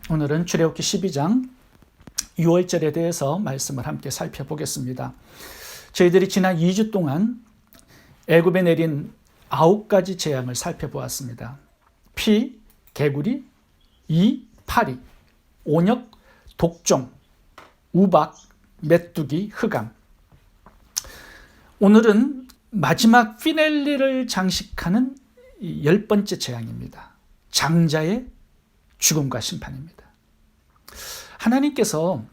오늘은 출애굽기 12장 6월절에 대해서 말씀을 함께 살펴보겠습니다. 저희들이 지난 2주 동안 애굽에 내린 9가지 재앙을 살펴보았습니다. 피, 개구리, 이, 파리, 온역, 독종, 우박, 메뚜기, 흑암. 오늘은 마지막 피넬리를 장식하는 10번째 재앙입니다. 장자의 죽음과 심판입니다. 하나님께서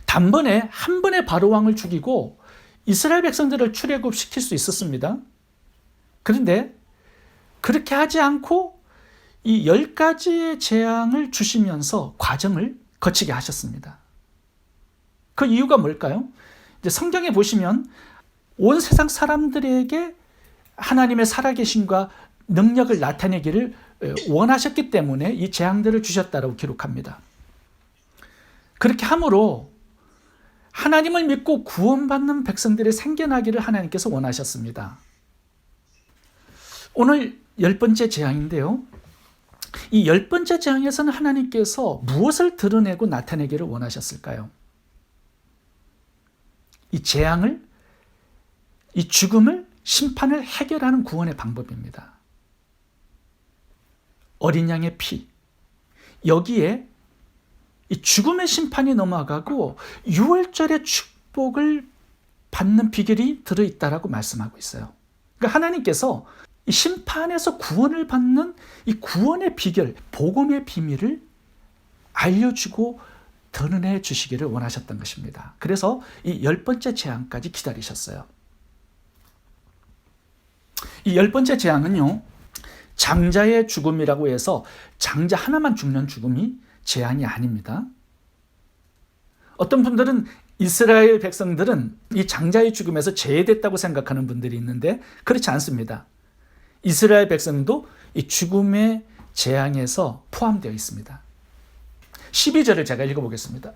단번에 한 번에 바로왕을 죽이고 이스라엘 백성들을 출애굽시킬 수 있었습니다. 그런데 그렇게 하지 않고 이 10가지의 재앙을 주시면서 과정을 거치게 하셨습니다. 그 이유가 뭘까요? 이제 성경에 보시면 온 세상 사람들에게 하나님의 살아계심과 능력을 나타내기를 원하셨기 때문에 이 재앙들을 주셨다고 기록합니다. 그렇게 함으로 하나님을 믿고 구원받는 백성들이 생겨나기를 하나님께서 원하셨습니다. 오늘 10번째 재앙인데요. 이 10번째 재앙에서는 하나님께서 무엇을 드러내고 나타내기를 원하셨을까요? 이 재앙을, 이 죽음을, 심판을 해결하는 구원의 방법입니다. 어린 양의 피, 여기에 이 죽음의 심판이 넘어가고 유월절의 축복을 받는 비결이 들어있다라고 말씀하고 있어요. 그러니까 하나님께서 이 심판에서 구원을 받는 이 구원의 비결, 복음의 비밀을 알려주고 드러내 주시기를 원하셨던 것입니다. 그래서 이 10번째 재앙까지 기다리셨어요. 이 10번째 재앙은요, 장자의 죽음이라고 해서 장자 하나만 죽는 죽음이 재앙이 아닙니다. 어떤 분들은 이스라엘 백성들은 이 장자의 죽음에서 제외됐다고 생각하는 분들이 있는데 그렇지 않습니다. 이스라엘 백성도 이 죽음의 재앙에서 포함되어 있습니다. 12절을 제가 읽어보겠습니다.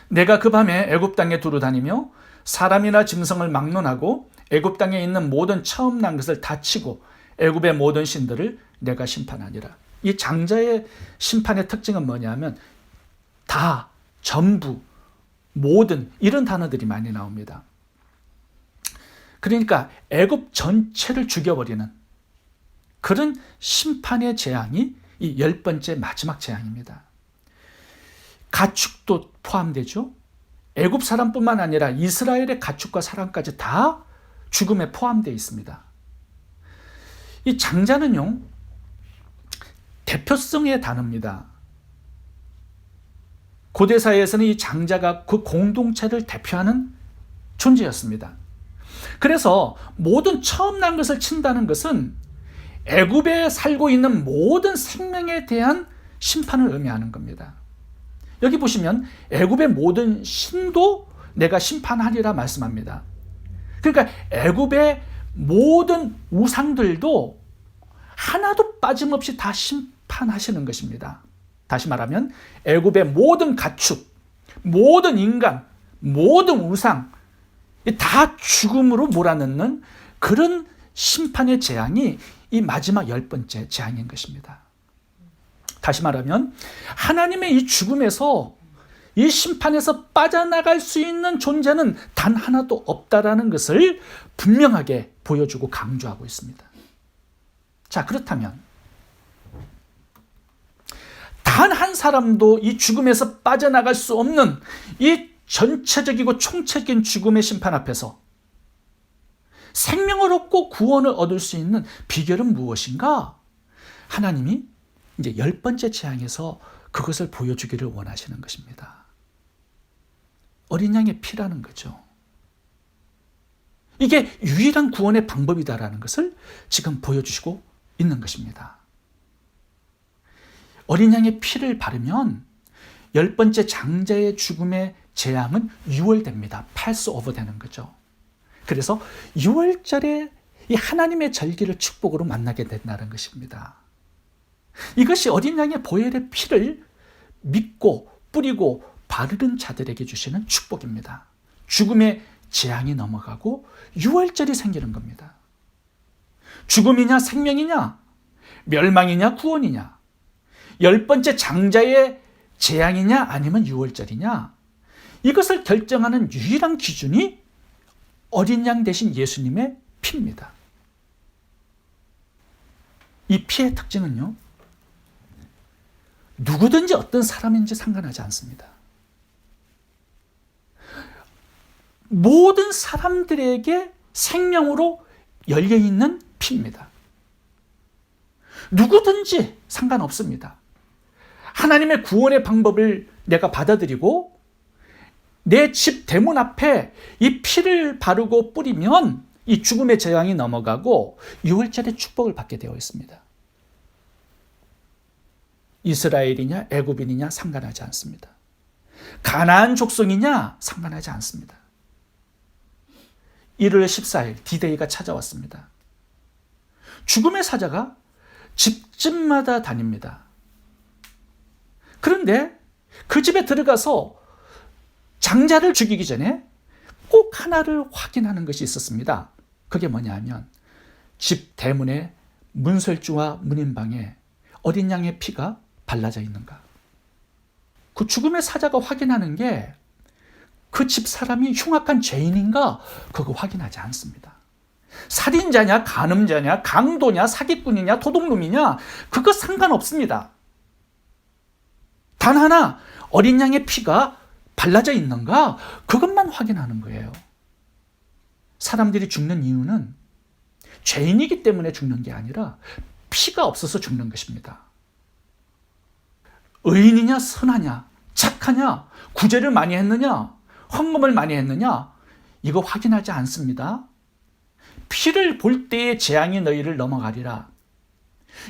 내가 그 밤에 애굽 땅에 두루 다니며 사람이나 짐승을 막론하고 애굽 땅에 있는 모든 처음 난 것을 다 치고 애굽의 모든 신들을 내가 심판하니라. 이 장자의 심판의 특징은 뭐냐면 다, 전부, 모든 이런 단어들이 많이 나옵니다. 그러니까 애굽 전체를 죽여버리는 그런 심판의 재앙이 이 10번째 마지막 재앙입니다. 가축도 포함되죠. 애굽 사람뿐만 아니라 이스라엘의 가축과 사람까지 다 죽음에 포함되어 있습니다. 이 장자는요, 대표성의 단어입니다. 고대사회에서는 이 장자가 그 공동체를 대표하는 존재였습니다. 그래서 모든 처음 난 것을 친다는 것은 애굽에 살고 있는 모든 생명에 대한 심판을 의미하는 겁니다. 여기 보시면 애굽의 모든 신도 내가 심판하리라 말씀합니다. 그러니까 애굽의 모든 우상들도 하나도 빠짐없이 다 심판하시는 것입니다. 다시 말하면 애굽의 모든 가축, 모든 인간, 모든 우상 다 죽음으로 몰아넣는 그런 심판의 재앙이 이 마지막 10번째 재앙인 것입니다. 다시 말하면 하나님의 이 죽음에서 이 심판에서 빠져나갈 수 있는 존재는 단 하나도 없다라는 것을 분명하게 보여주고 강조하고 있습니다. 자, 그렇다면 단 한 사람도 이 죽음에서 빠져나갈 수 없는 이 전체적이고 총체적인 죽음의 심판 앞에서 생명을 얻고 구원을 얻을 수 있는 비결은 무엇인가? 하나님이 이제 10번째 재앙에서 그것을 보여주기를 원하시는 것입니다. 어린 양의 피라는 거죠. 이게 유일한 구원의 방법이다라는 것을 지금 보여주시고 있는 것입니다. 어린 양의 피를 바르면 10번째 장자의 죽음의 재앙은 유월됩니다. 패스오버 되는 거죠. 그래서 유월절에 이 하나님의 절기를 축복으로 만나게 된다는 것입니다. 이것이 어린 양의 보혈의 피를 믿고 뿌리고 바르는 자들에게 주시는 축복입니다. 죽음의 재앙이 넘어가고 유월절이 생기는 겁니다. 죽음이냐 생명이냐 멸망이냐 구원이냐 열 번째 장자의 재앙이냐 아니면 유월절이냐, 이것을 결정하는 유일한 기준이 어린 양 대신 예수님의 피입니다. 이 피의 특징은요, 누구든지 어떤 사람인지 상관하지 않습니다. 모든 사람들에게 생명으로 열려있는 피입니다. 누구든지 상관없습니다. 하나님의 구원의 방법을 내가 받아들이고 내 집 대문 앞에 이 피를 바르고 뿌리면 이 죽음의 재앙이 넘어가고 유월절의 축복을 받게 되어 있습니다. 이스라엘이냐 애굽인이냐 상관하지 않습니다. 가나안 족속이냐 상관하지 않습니다. 1월 14일 D-Day가 찾아왔습니다. 죽음의 사자가 집집마다 다닙니다. 그런데 그 집에 들어가서 장자를 죽이기 전에 꼭 하나를 확인하는 것이 있었습니다. 그게 뭐냐면 집 대문의 문설주와 문인방에 어린 양의 피가 발라져 있는가. 그 죽음의 사자가 확인하는 게 그 집 사람이 흉악한 죄인인가, 그거 확인하지 않습니다. 살인자냐 간음자냐 강도냐 사기꾼이냐 도둑놈이냐, 그거 상관없습니다. 단 하나 어린 양의 피가 발라져 있는가, 그것만 확인하는 거예요. 사람들이 죽는 이유는 죄인이기 때문에 죽는 게 아니라 피가 없어서 죽는 것입니다. 의인이냐 선하냐 착하냐 구제를 많이 했느냐 헌금을 많이 했느냐, 이거 확인하지 않습니다. 피를 볼 때의 재앙이 너희를 넘어가리라.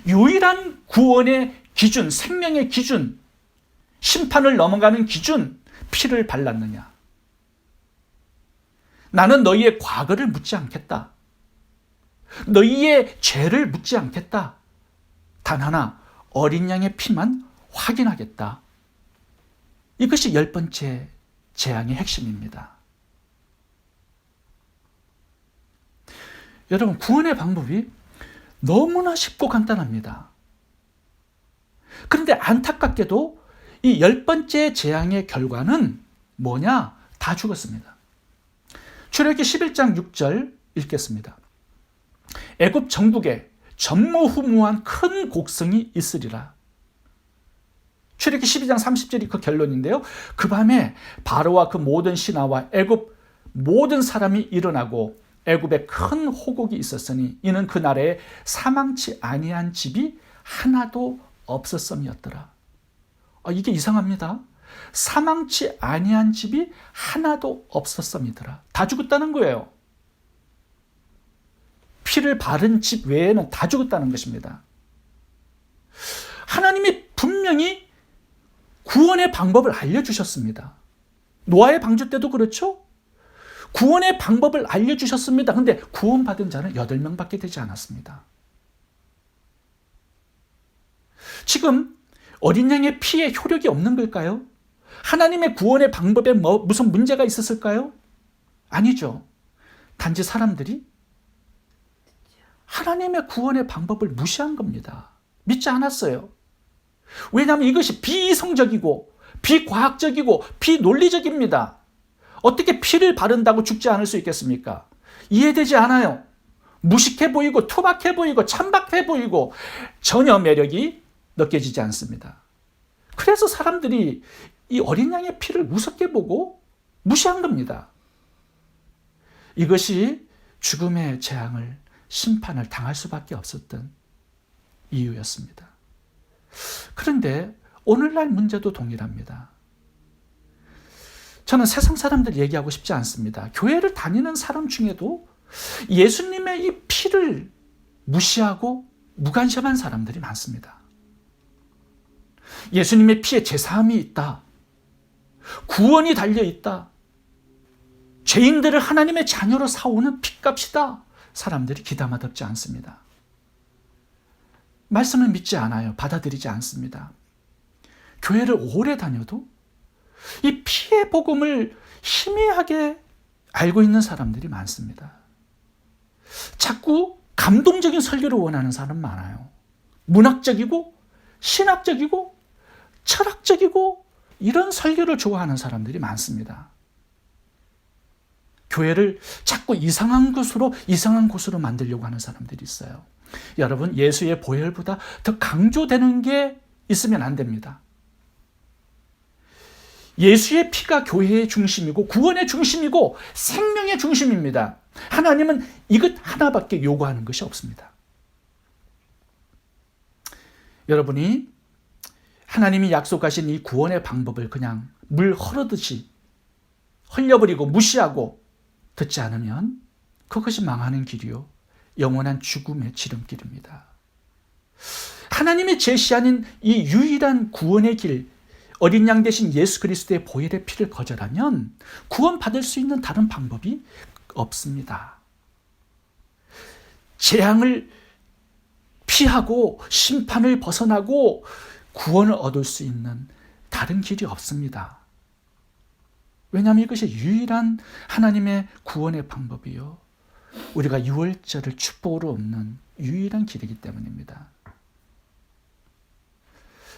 유일한 구원의 기준, 생명의 기준, 심판을 넘어가는 기준, 피를 발랐느냐. 나는 너희의 과거를 묻지 않겠다. 너희의 죄를 묻지 않겠다. 단 하나 어린 양의 피만 확인하겠다. 이것이 열 번째 재앙의 핵심입니다. 여러분, 구원의 방법이 너무나 쉽고 간단합니다. 그런데 안타깝게도 이 열 번째 재앙의 결과는 뭐냐? 다 죽었습니다. 출애굽기 11장 6절 읽겠습니다. 애굽 전국에 전무후무한 큰 곡성이 있으리라. 출애굽기 12장 30절이 그 결론인데요. 그 밤에 바로와 그 모든 신하와 애굽 모든 사람이 일어나고 애굽에 큰 호곡이 있었으니 이는 그 나라에 사망치 아니한 집이 하나도 없었음이었더라. 이게 이상합니다. 사망치 아니한 집이 하나도 없었음이더라. 다 죽었다는 거예요. 피를 바른 집 외에는 다 죽었다는 것입니다. 하나님이 분명히 구원의 방법을 알려주셨습니다. 노아의 방주 때도 그렇죠? 구원의 방법을 알려주셨습니다. 그런데 구원받은 자는 8명밖에 되지 않았습니다. 지금 어린 양의 피에 효력이 없는 걸까요? 하나님의 구원의 방법에 무슨 문제가 있었을까요? 아니죠. 단지 사람들이 하나님의 구원의 방법을 무시한 겁니다. 믿지 않았어요. 왜냐하면 이것이 비이성적이고 비과학적이고 비논리적입니다. 어떻게 피를 바른다고 죽지 않을 수 있겠습니까? 이해되지 않아요. 무식해 보이고 투박해 보이고 천박해 보이고 전혀 매력이 느껴지지 않습니다. 그래서 사람들이 이 어린 양의 피를 우습게 보고 무시한 겁니다. 이것이 죽음의 재앙을, 심판을 당할 수밖에 없었던 이유였습니다. 그런데 오늘날 문제도 동일합니다. 저는 세상 사람들 얘기하고 싶지 않습니다. 교회를 다니는 사람 중에도 예수님의 이 피를 무시하고 무관심한 사람들이 많습니다. 예수님의 피에 제사함이 있다. 구원이 달려있다. 죄인들을 하나님의 자녀로 사오는 핏값이다. 사람들이 기다마덥지 않습니다. 말씀을 믿지 않아요. 받아들이지 않습니다. 교회를 오래 다녀도 이 피의 복음을 희미하게 알고 있는 사람들이 많습니다. 자꾸 감동적인 설교를 원하는 사람 많아요. 문학적이고 신학적이고 철학적이고 이런 설교를 좋아하는 사람들이 많습니다. 교회를 자꾸 이상한 곳으로 만들려고 하는 사람들이 있어요. 여러분, 예수의 보혈보다 더 강조되는 게 있으면 안 됩니다. 예수의 피가 교회의 중심이고 구원의 중심이고 생명의 중심입니다. 하나님은 이것 하나밖에 요구하는 것이 없습니다. 여러분이 하나님이 약속하신 이 구원의 방법을 그냥 물 흐르듯이 흘려버리고 무시하고 듣지 않으면 그것이 망하는 길이요, 영원한 죽음의 지름길입니다. 하나님이 제시하는 이 유일한 구원의 길, 어린 양 대신 예수 그리스도의 보혈의 피를 거절하면 구원받을 수 있는 다른 방법이 없습니다. 재앙을 피하고 심판을 벗어나고 구원을 얻을 수 있는 다른 길이 없습니다. 왜냐하면 이것이 유일한 하나님의 구원의 방법이요, 우리가 유월절을 축복으로 얻는 유일한 길이기 때문입니다.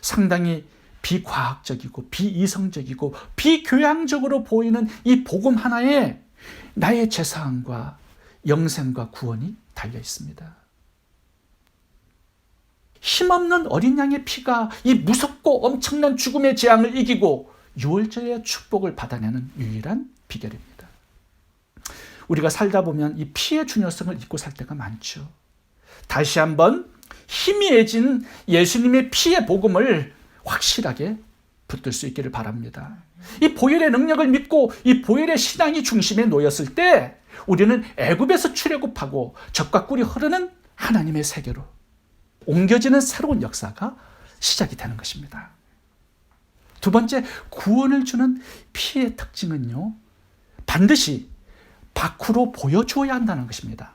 상당히 비과학적이고 비이성적이고 비교양적으로 보이는 이 복음 하나에 나의 재산과 영생과 구원이 달려 있습니다. 힘없는 어린 양의 피가 이 무섭고 엄청난 죽음의 재앙을 이기고 유월절의 축복을 받아내는 유일한 비결입니다. 우리가 살다 보면 이 피의 중요성을 잊고 살 때가 많죠. 다시 한번 희미해진 예수님의 피의 복음을 확실하게 붙들 수 있기를 바랍니다. 이 보혈의 능력을 믿고 이 보혈의 신앙이 중심에 놓였을 때 우리는 애굽에서 출애굽하고 젖과 꿀이 흐르는 하나님의 세계로 옮겨지는 새로운 역사가 시작이 되는 것입니다. 두 번째, 구원을 주는 피의 특징은요, 반드시 밖으로 보여줘야 한다는 것입니다.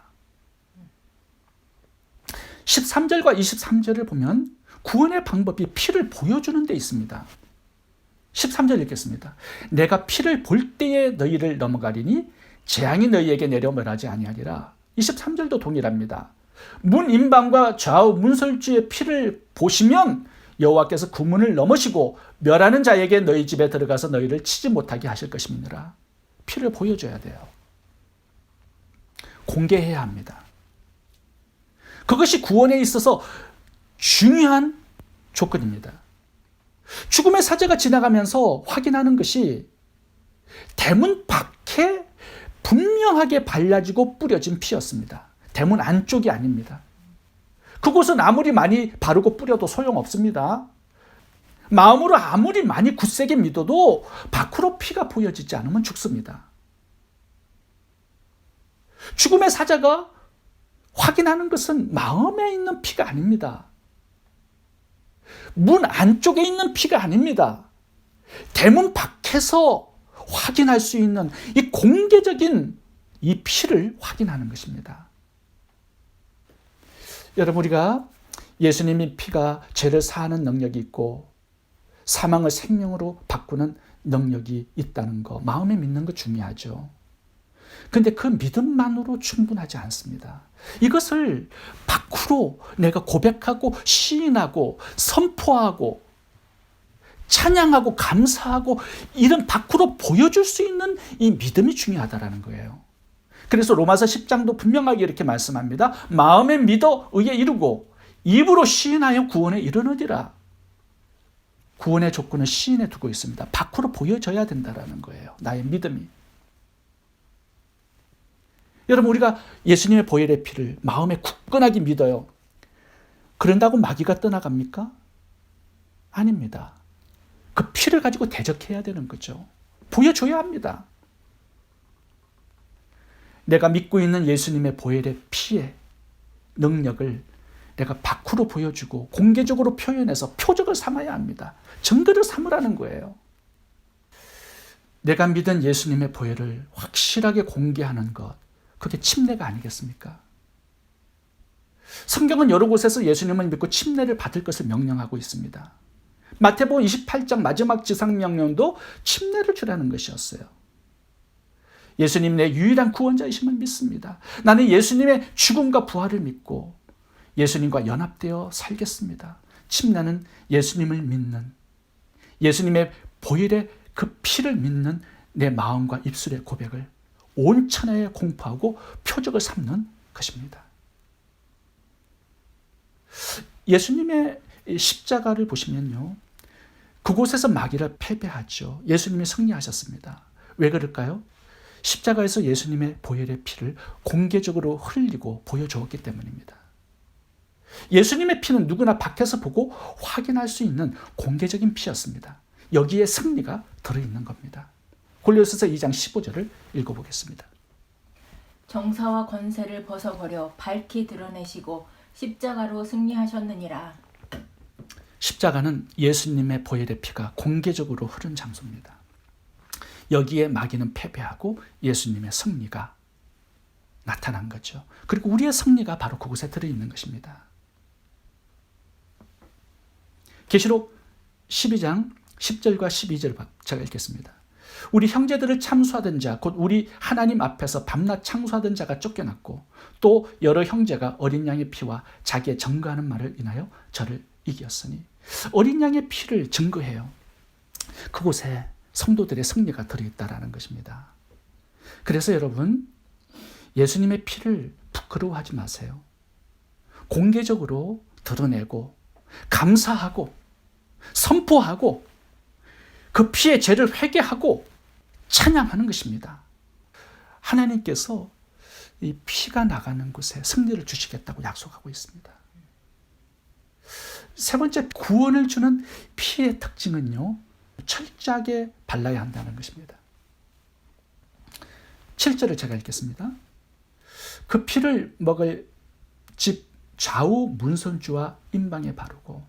13절과 23절을 보면 구원의 방법이 피를 보여주는 데 있습니다. 13절 읽겠습니다. 내가 피를 볼 때에 너희를 넘어가리니 재앙이 너희에게 내려 멸하지 아니하리라. 23절도 동일합니다. 문 임방과 좌우 문설주의 피를 보시면 여호와께서 그 문을 넘으시고 멸하는 자에게 너희 집에 들어가서 너희를 치지 못하게 하실 것임이니라. 피를 보여줘야 돼요. 공개해야 합니다. 그것이 구원에 있어서 중요한 조건입니다. 죽음의 사자가 지나가면서 확인하는 것이 대문 밖에 분명하게 발라지고 뿌려진 피였습니다. 대문 안쪽이 아닙니다. 그곳은 아무리 많이 바르고 뿌려도 소용없습니다. 마음으로 아무리 많이 굳세게 믿어도 밖으로 피가 보여지지 않으면 죽습니다. 죽음의 사자가 확인하는 것은 마음에 있는 피가 아닙니다. 문 안쪽에 있는 피가 아닙니다. 대문 밖에서 확인할 수 있는 이 공개적인 이 피를 확인하는 것입니다. 여러분, 우리가 예수님의 피가 죄를 사하는 능력이 있고 사망을 생명으로 바꾸는 능력이 있다는 거, 마음에 믿는 거 중요하죠. 그런데 그 믿음만으로 충분하지 않습니다. 이것을 밖으로 내가 고백하고 시인하고 선포하고 찬양하고 감사하고 이런 밖으로 보여줄 수 있는 이 믿음이 중요하다는 거예요. 그래서 로마서 10장도 분명하게 이렇게 말씀합니다. 마음에 믿어 의에 이르고 입으로 시인하여 구원에 이르느니라. 구원의 조건은 시인에 두고 있습니다. 밖으로 보여져야 된다는 거예요. 나의 믿음이. 여러분, 우리가 예수님의 보혈의 피를 마음에 굳건하게 믿어요. 그런다고 마귀가 떠나갑니까? 아닙니다. 그 피를 가지고 대적해야 되는 거죠. 보여줘야 합니다. 내가 믿고 있는 예수님의 보혈의 피의 능력을 내가 밖으로 보여주고 공개적으로 표현해서 표적을 삼아야 합니다. 증거를 삼으라는 거예요. 내가 믿은 예수님의 보혈을 확실하게 공개하는 것, 그게 침례가 아니겠습니까? 성경은 여러 곳에서 예수님을 믿고 침례를 받을 것을 명령하고 있습니다. 마태복음 28장 마지막 지상명령도 침례를 주라는 것이었어요. 예수님 내 유일한 구원자이심을 믿습니다. 나는 예수님의 죽음과 부활을 믿고 예수님과 연합되어 살겠습니다. 침나는 예수님을 믿는, 예수님의 보혈의 그 피를 믿는 내 마음과 입술의 고백을 온 천하에 공포하고 표적을 삼는 것입니다. 예수님의 십자가를 보시면요, 그곳에서 마귀를 패배하죠. 예수님이 승리하셨습니다. 왜 그럴까요? 십자가에서 예수님의 보혈의 피를 공개적으로 흘리고 보여주었기 때문입니다. 예수님의 피는 누구나 밖에서 보고 확인할 수 있는 공개적인 피였습니다. 여기에 승리가 들어있는 겁니다. 골로새서 2장 15절을 읽어보겠습니다. 정사와 권세를 벗어버려 밝히 드러내시고 십자가로 승리하셨느니라. 십자가는 예수님의 보혈의 피가 공개적으로 흐른 장소입니다. 여기에 마귀는 패배하고 예수님의 승리가 나타난 거죠. 그리고 우리의 승리가 바로 그곳에 들어있는 것입니다. 계시록 12장 10절과 12절 제가 읽겠습니다. 우리 형제들을 참수하던 자, 곧 우리 하나님 앞에서 밤낮 창수하던 자가 쫓겨났고 또 여러 형제가 어린 양의 피와 자기의 증거하는 말을 인하여 저를 이겼으니. 어린 양의 피를 증거해요. 그곳에 성도들의 승리가 들어있다라는 것입니다. 그래서 여러분, 예수님의 피를 부끄러워하지 마세요. 공개적으로 드러내고 감사하고 선포하고 그 피의 죄를 회개하고 찬양하는 것입니다. 하나님께서 이 피가 나가는 곳에 승리를 주시겠다고 약속하고 있습니다. 세 번째, 구원을 주는 피의 특징은요, 철저하게 발라야 한다는 것입니다. 7절을 제가 읽겠습니다. 그 피를 먹을 집 좌우 문선주와 임방에 바르고,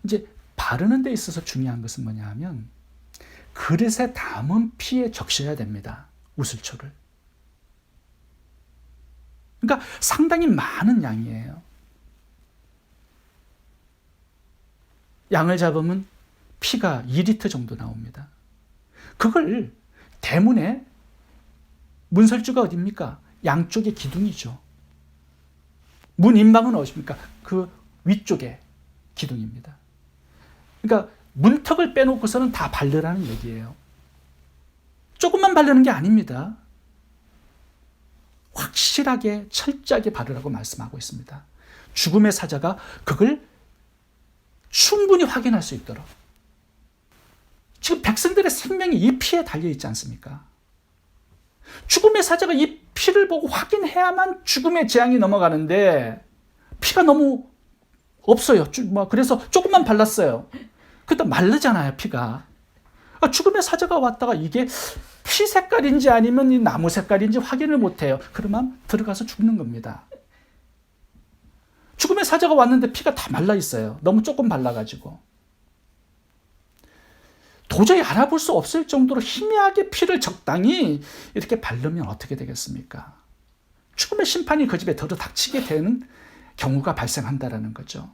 이제 바르는 데 있어서 중요한 것은 뭐냐 하면 그릇에 담은 피에 적셔야 됩니다. 우슬초를. 그러니까 상당히 많은 양이에요. 양을 잡으면 피가 2리터 정도 나옵니다. 그걸 대문에, 문설주가 어디입니까? 양쪽의 기둥이죠. 문 임방은 어디입니까? 그 위쪽에 기둥입니다. 그러니까 문턱을 빼놓고서는 다 바르라는 얘기예요. 조금만 바르는 게 아닙니다. 확실하게 철저하게 바르라고 말씀하고 있습니다. 죽음의 사자가 그걸 충분히 확인할 수 있도록. 지금 백성들의 생명이 이 피에 달려있지 않습니까? 죽음의 사자가 이 피를 보고 확인해야만 죽음의 재앙이 넘어가는데 피가 너무 없어요. 그래서 조금만 발랐어요. 그때 마르잖아요, 피가. 죽음의 사자가 왔다가 이게 피 색깔인지 아니면 이 나무 색깔인지 확인을 못해요. 그러면 들어가서 죽는 겁니다. 죽음의 사자가 왔는데 피가 다 말라 있어요. 너무 조금 발라가지고. 도저히 알아볼 수 없을 정도로 희미하게 피를 적당히 이렇게 바르면 어떻게 되겠습니까? 죽음의 심판이 그 집에 들어닥치게 되는 경우가 발생한다는 거죠.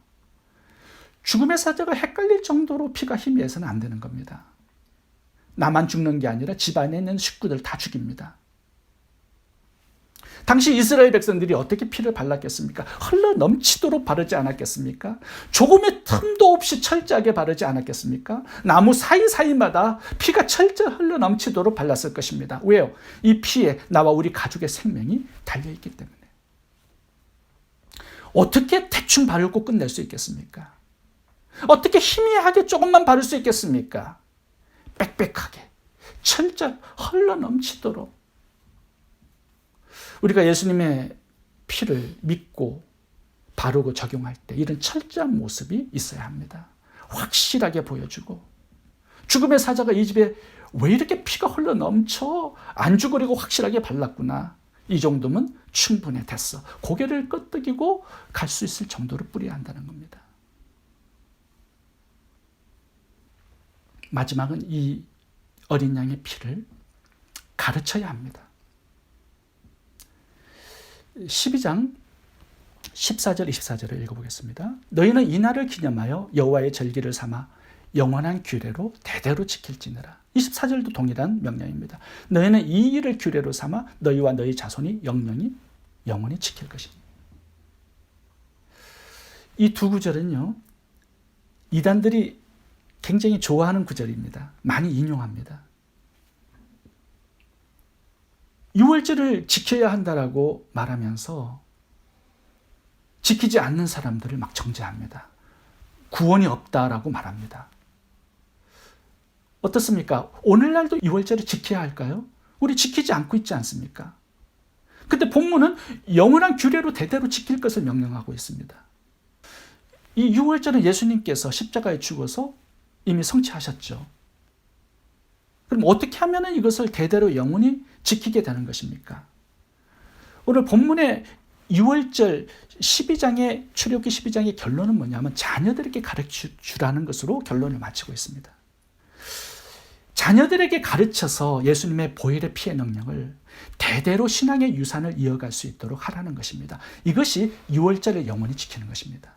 죽음의 사자가 헷갈릴 정도로 피가 희미해서는 안 되는 겁니다. 나만 죽는 게 아니라 집안에 있는 식구들 다 죽입니다. 당시 이스라엘 백성들이 어떻게 피를 발랐겠습니까? 흘러 넘치도록 바르지 않았겠습니까? 조금의 틈도 없이 철저하게 바르지 않았겠습니까? 나무 사이사이마다 피가 철저히 흘러 넘치도록 발랐을 것입니다. 왜요? 이 피에 나와 우리 가족의 생명이 달려있기 때문에. 어떻게 대충 바르고 끝낼 수 있겠습니까? 어떻게 희미하게 조금만 바를 수 있겠습니까? 빽빽하게 철저히 흘러 넘치도록. 우리가 예수님의 피를 믿고 바르고 적용할 때 이런 철저한 모습이 있어야 합니다. 확실하게 보여주고, 죽음의 사자가 이 집에 왜 이렇게 피가 흘러 넘쳐? 안 죽으려고 확실하게 발랐구나. 이 정도면 충분해, 됐어. 고개를 끄덕이고 갈 수 있을 정도로 뿌려야 한다는 겁니다. 마지막은 이 어린 양의 피를 가르쳐야 합니다. 12장 14절 24절을 읽어보겠습니다. 너희는 이날을 기념하여 여호와의 절기를 삼아 영원한 규례로 대대로 지킬지니라. 24절도 동일한 명령입니다. 너희는 이 일을 규례로 삼아 너희와 너희 자손이 영원히 지킬 것이니. 이 두 구절은요, 이단들이 굉장히 좋아하는 구절입니다. 많이 인용합니다. 유월절을 지켜야 한다라고 말하면서 지키지 않는 사람들을 막 정죄합니다. 구원이 없다라고 말합니다. 어떻습니까? 오늘날도 유월절을 지켜야 할까요? 우리 지키지 않고 있지 않습니까? 근데 본문은 영원한 규례로 대대로 지킬 것을 명령하고 있습니다. 이 유월절은 예수님께서 십자가에 죽어서 이미 성취하셨죠. 그럼 어떻게 하면 이것을 대대로 영원히 지키게 되는 것입니까? 오늘 본문의 6월절 12장의 출애굽기 12장의 결론은 뭐냐면 자녀들에게 가르쳐 주라는 것으로 결론을 마치고 있습니다. 자녀들에게 가르쳐서 예수님의 보혈의 피의 능력을 대대로 신앙의 유산을 이어갈 수 있도록 하라는 것입니다. 이것이 6월절을 영원히 지키는 것입니다.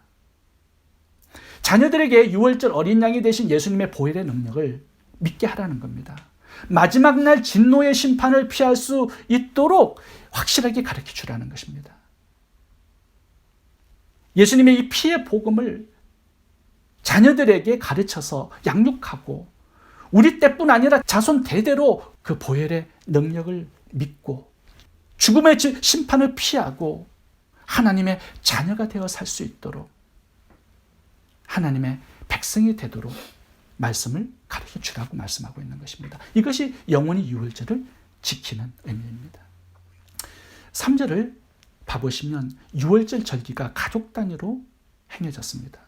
자녀들에게 6월절 어린 양이 되신 예수님의 보혈의 능력을 믿게 하라는 겁니다. 마지막 날 진노의 심판을 피할 수 있도록 확실하게 가르쳐 주라는 것입니다. 예수님의 이 피의 복음을 자녀들에게 가르쳐서 양육하고 우리 때뿐 아니라 자손 대대로 그 보혈의 능력을 믿고 죽음의 심판을 피하고 하나님의 자녀가 되어 살 수 있도록 하나님의 백성이 되도록 말씀을 가르쳐 주라고 말씀하고 있는 것입니다. 이것이 영원히 유월절을 지키는 의미입니다. 3절을 봐보시면 유월절 절기가 가족 단위로 행해졌습니다.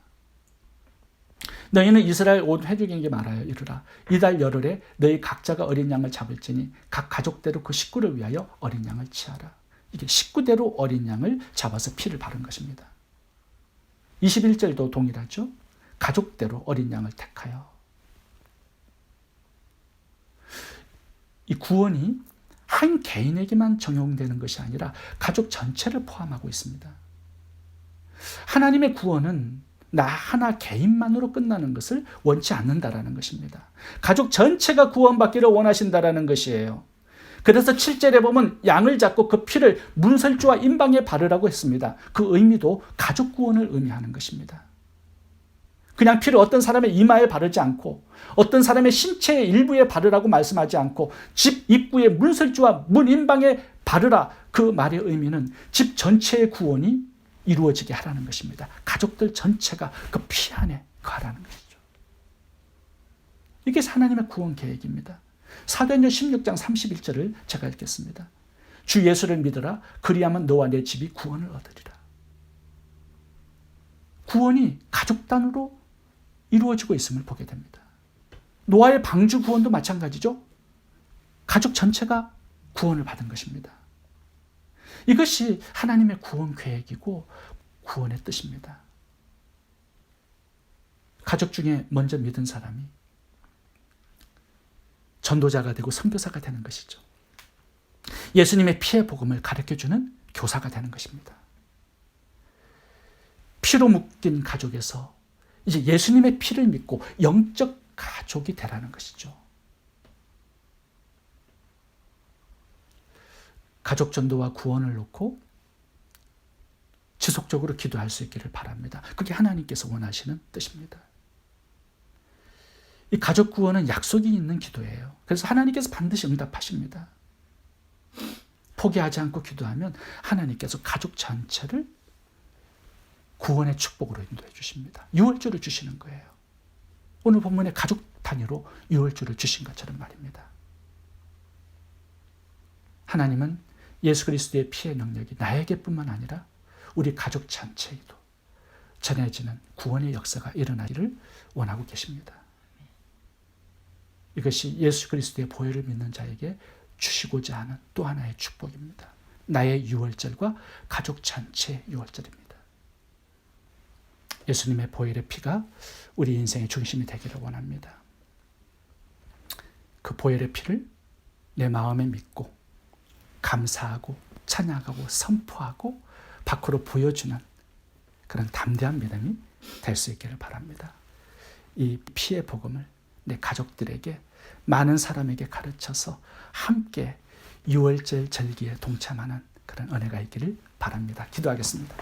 너희는 이스라엘 온 회중에게 말하여 이르라. 이달 열흘에 너희 각자가 어린 양을 잡을지니 각 가족대로 그 식구를 위하여 어린 양을 취하라. 이게 식구대로 어린 양을 잡아서 피를 바른 것입니다. 21절도 동일하죠. 가족대로 어린 양을 택하여. 이 구원이 한 개인에게만 적용되는 것이 아니라 가족 전체를 포함하고 있습니다. 하나님의 구원은 나 하나 개인만으로 끝나는 것을 원치 않는다라는 것입니다. 가족 전체가 구원받기를 원하신다라는 것이에요. 그래서 7절에 보면 양을 잡고 그 피를 문설주와 임방에 바르라고 했습니다. 그 의미도 가족 구원을 의미하는 것입니다. 그냥 피를 어떤 사람의 이마에 바르지 않고 어떤 사람의 신체의 일부에 바르라고 말씀하지 않고 집 입구에 문설주와 문 임방에 바르라, 그 말의 의미는 집 전체의 구원이 이루어지게 하라는 것입니다. 가족들 전체가 그 피 안에 거하라는 것이죠. 이게 하나님의 구원 계획입니다. 사도행전 16장 31절을 제가 읽겠습니다. 주 예수를 믿으라. 그리하면 너와 내 집이 구원을 얻으리라. 구원이 가족 단으로 이루어지고 있음을 보게 됩니다. 노아의 방주 구원도 마찬가지죠. 가족 전체가 구원을 받은 것입니다. 이것이 하나님의 구원 계획이고 구원의 뜻입니다. 가족 중에 먼저 믿은 사람이 전도자가 되고 선교사가 되는 것이죠. 예수님의 피의 복음을 가르쳐주는 교사가 되는 것입니다. 피로 묶인 가족에서 이제 예수님의 피를 믿고 영적 가족이 되라는 것이죠. 가족 전도와 구원을 놓고 지속적으로 기도할 수 있기를 바랍니다. 그게 하나님께서 원하시는 뜻입니다. 이 가족 구원은 약속이 있는 기도예요. 그래서 하나님께서 반드시 응답하십니다. 포기하지 않고 기도하면 하나님께서 가족 전체를 구원의 축복으로 인도해 주십니다. 유월절을 주시는 거예요. 오늘 본문에 가족 단위로 유월절을 주신 것처럼 말입니다. 하나님은 예수 그리스도의 피의 능력이 나에게뿐만 아니라 우리 가족 전체에도 전해지는 구원의 역사가 일어나기를 원하고 계십니다. 이것이 예수 그리스도의 보혈을 믿는 자에게 주시고자 하는 또 하나의 축복입니다. 나의 유월절과 가족 전체의 유월절입니다. 예수님의 보혈의 피가 우리 인생의 중심이 되기를 원합니다. 그 보혈의 피를 내 마음에 믿고 감사하고 찬양하고 선포하고 밖으로 보여주는 그런 담대한 믿음이 될 수 있기를 바랍니다. 이 피의 복음을 내 가족들에게 많은 사람에게 가르쳐서 함께 유월절 절기에 동참하는 그런 은혜가 있기를 바랍니다. 기도하겠습니다.